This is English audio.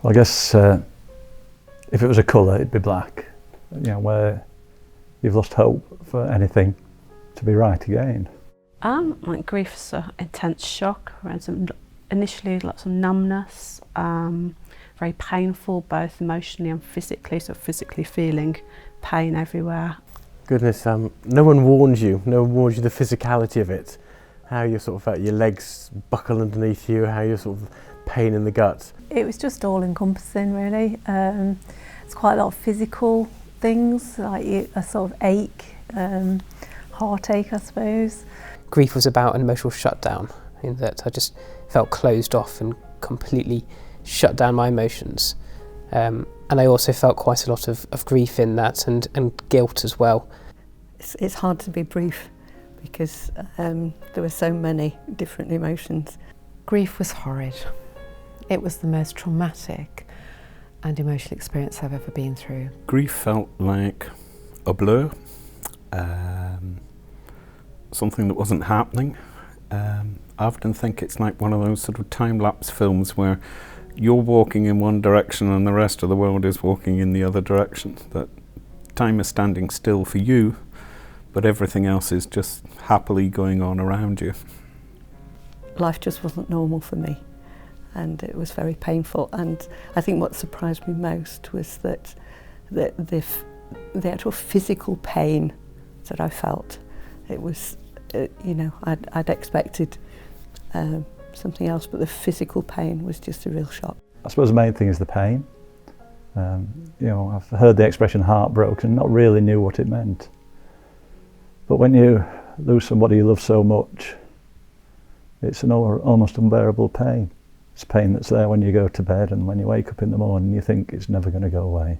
Well, I guess if it was a colour, it'd be black. You know, where you've lost hope for anything to be right again. Like grief is an intense shock, around initially lots of numbness, very painful both emotionally and physically, so physically feeling pain everywhere. Goodness, no one warned you the physicality of it, how you sort of felt your legs buckle underneath you, how you're sort of pain in the gut. It was just all encompassing really. It's quite a lot of physical things, like a sort of ache, heartache I suppose. Grief was about an emotional shutdown, in that I just felt closed off and completely shut down my emotions. And I also felt quite a lot of grief in that, and guilt as well. It's hard to be brief because there were so many different emotions. Grief was horrid. It was the most traumatic and emotional experience I've ever been through. Grief felt like a blur, something that wasn't happening. I often think it's like one of those sort of time-lapse films where you're walking in one direction and the rest of the world is walking in the other direction. That time is standing still for you, but everything else is just happily going on around you. Life just wasn't normal for me, and it was very painful. And I think what surprised me most was that the actual physical pain that I felt. It was, you know, I'd expected something else, but the physical pain was just a real shock. I suppose the main thing is the pain. You know, I've heard the expression heartbroken and not really knew what it meant. But when you lose somebody you love so much, it's an almost unbearable pain. It's pain that's there when you go to bed, and when you wake up in the morning you think it's never going to go away.